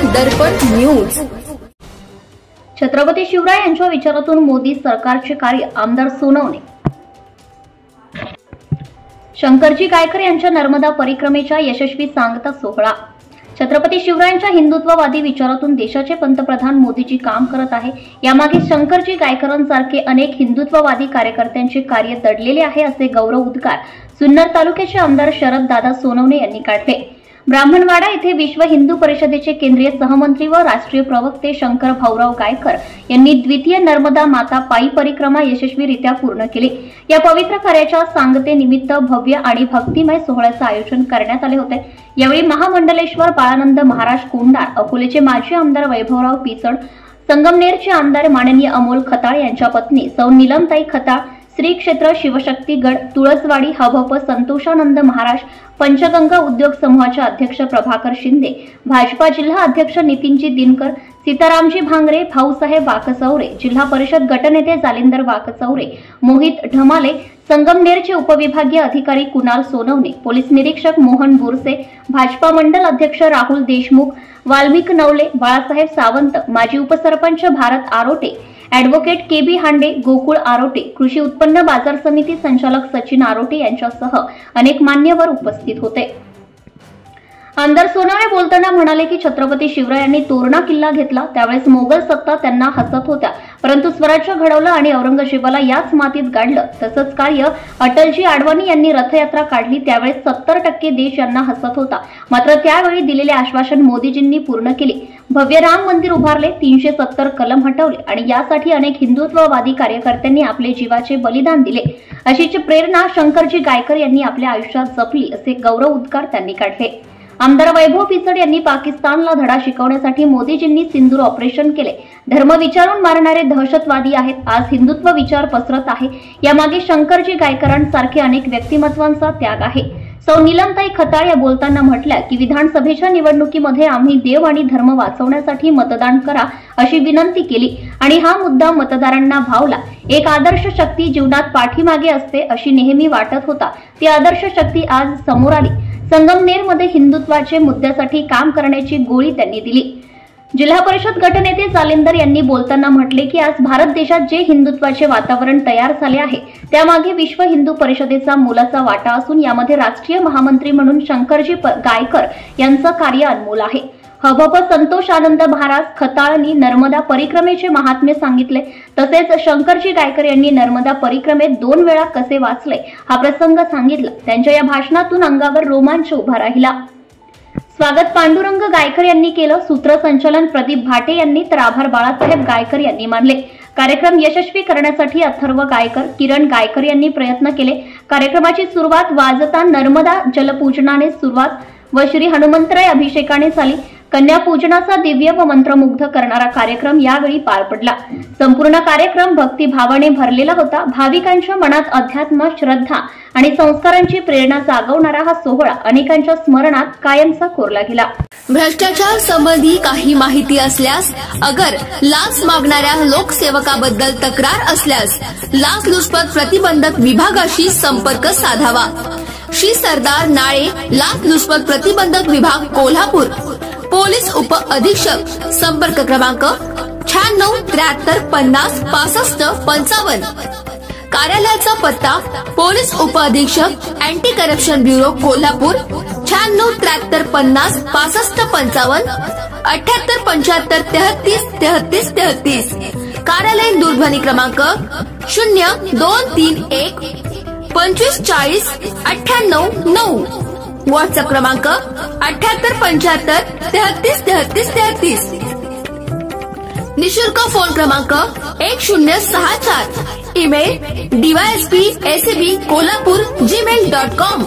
दर्पण news. Chhatrapati Shivray यांच्या विचारातून मोदी सरकारचे कार्य, आमदार सोनवणे। शंकरजी गायकर यांच्या नर्मदा परिक्रमेच्या यशस्वी सांगता सोहळा। छत्रपती शिवरायांच्या हिंदुत्ववादी विचारातून देशाचे पंतप्रधान मोदीजी काम करत आहे। यामागे शंकरजी गायकरांसारखे अनेक हिंदुत्ववादी कार्यकर्त्यांचे कार्य दडलेले आहे, असे गौरव उद्गार जुन्नर तालुक्याचे आमदार शरद दादा सोनवणे यांनी काढले। ब्राह्मणवाडा येथे विश्व हिंदू परिषदेचे केंद्रीय सहमंत्री व राष्ट्रीय प्रवक्ते शंकर भाऊराव गायकर यांनी द्वितीय नर्मदा माता पायी परिक्रमा यशस्वीरित्या पूर्ण केली। या पवित्र कार्याच्या सांगतेनिमित्त भव्य आणि भक्तिमय सोहळ्याचे आयोजन करण्यात आले होते। यावेळी महामंडलेश्वर बाळानंद महाराज कोंडार, अकोलेचे माजी आमदार वैभवराव पिचड, संगमनेरचे आमदार माननीय अमोल खताळ यांच्या पत्नी सौ नीलमताई खताळ, श्री क्षेत्र शिवशक्तीगड, तुळसवाडी हभप संतोषानंद महाराज, पंचगंगा उद्योग समूहाचे अध्यक्ष प्रभाकर शिंदे, भाजपा जिल्हा अध्यक्ष नितीनजी दिनकर, सीतारामजी भांगरे, भाऊसाहेब वाकचौरे, जिल्हा परिषद गटनेते जालिंदर वाकचौरे, मोहित ढमाले, संगमनेरचे उपविभागीय अधिकारी कुणाल सोनवणे, पोलीस निरीक्षक मोहन बोरसे, भाजपा मंडल अध्यक्ष राहुल देशमुख, वाल्मिक नवले, बाळासाहेब सावंत, माजी उपसरपंच भारत आरोटे, ॲडव्होकेट केबी हांडे, गोकुळ आरोटे, कृषी उत्पन्न बाजार समिती संचालक सचिन आरोटे यांच्यासह अनेक मान्यवर उपस्थित होते। आमदार सोनवणे बोलताना म्हणाले की छत्रपती शिवरायांनी तोरणा किल्ला घेतला, त्यावेळेस मोगल सत्ता त्यांना हसत होत्या, परंतु स्वराज्य घडवलं आणि औरंगजेबाला याच मातीत गाडलं। तसंच कार्य अटलजी आडवाणी यांनी रथयात्रा काढली, त्यावेळेस 70% देश यांना हसत होता, मात्र त्यावेळी दिलेले आश्वासन मोदीजींनी पूर्ण केले। भव्य राम मंदिर उभारले, 370 कलम हटवले आणि यासाठी अनेक हिंदुत्ववादी कार्यकर्त्यांनी आपले जीवाचे बलिदान दिले। अशीच प्रेरणा शंकरजी गायकर यांनी आपल्या आयुष्यात जपली, असे गौरव उद्गार त्यांनी काढले। आमदार वैभव पिचड यांनी पाकिस्तानला धडा शिकवण्यासाठी मोदीजींनी सिंदूर ऑपरेशन केले। धर्म विचारून मारणारे दहशतवादी आहेत, आज हिंदुत्व विचार पसरत आहे। यामागे शंकरजी गायकरांसारखे अनेक व्यक्तिमत्वांचा त्याग आहे। सौ नीलमताई खताळ या बोलताना म्हटल्या की विधानसभेच्या निवडणुकीमध्ये आम्ही देव आणि धर्म वाचवण्यासाठी मतदान करा अशी विनंती केली आणि हा मुद्दा मतदारांना भावला। एक आदर्श शक्ती जीवनात पाठीमागे असते अशी नेहमी वाटत होता, ती आदर्श शक्ती आज समोर आली। संगमनेरमध्ये हिंदुत्वाचे मुद्द्यासाठी काम करण्याची गोळी त्यांनी दिली। जिल्हा परिषद गटनेते जालिंदर यांनी बोलताना म्हटले की आज भारत देशात जे हिंदुत्वाचे वातावरण तयार झाले आहे त्यामागे विश्व हिंदू परिषदेचा मोलाचा वाटा असून यामध्ये राष्ट्रीय महामंत्री म्हणून शंकरजी गायकर यांचं कार्य अनमोल आहे। हभप संतोषानंद महाराज खताळनी नर्मदा परिक्रमेचे महात्म्य सांगितले, तसेच शंकरजी गायकर यांनी नर्मदा परिक्रमेत 2 वेळा कसे वाचले हा प्रसंग सांगितला। त्यांच्या या भाषणातून अंगावर रोमांच उभा राहिला। स्वागत पांडुरंग गायकर यांनी केलं, सूत्रसंचालन प्रदीप भाटे यांनी, तर आभार बाळासाहेब गायकर यांनी मानले। कार्यक्रम यशस्वी करण्यासाठी अथर्व गायकर, किरण गायकर यांनी प्रयत्न केले। कार्यक्रमाची सुरुवात वाजता नर्मदा जलपूजनाने सुरुवात व श्री हनुमंतराय अभिषेकाने झाली। कन्यापूजनाचा दिव्य व मंत्रमुग्ध करणारा कार्यक्रम यावेळी पार पडला। संपूर्ण कार्यक्रम भक्तिभावाने भरलेला होता। भाविकांच्या मनात अध्यात्म, श्रद्धा आणि संस्कारांची प्रेरणा जागवणारा हा सोहळा अनेकांच्या स्मरणात कायमचा कोरला गेला। भ्रष्टाचार संबंधी काही माहिती असल्यास, अगर लाच मागणाऱ्या लोकसेवकाबद्दल तक्रार असल्यास लाचलुचपत प्रतिबंधक विभागाशी संपर्क साधावा। श्री सरदार नाळे, लाचलुचपत प्रतिबंधक विभाग, कोल्हापूर। पोलीस उप अधीक्षक, संपर्क क्रमांक 96 73 50 65 55। कार्यालयाचा पत्ता पोलीस उप अधीक्षक, अँटी करप्शन ब्युरो, कोल्हापूर, 96 73 50 65 55 78 75 33 33 33। कार्यालयीन दूरध्वनी क्रमांक 0231 25 40 98 9। व्हॉट्सअप क्रमांक 78 75 33 33 33। निशुल्क फोन क्रमांक 1064। Email dysp@kolhapur@gmail.com।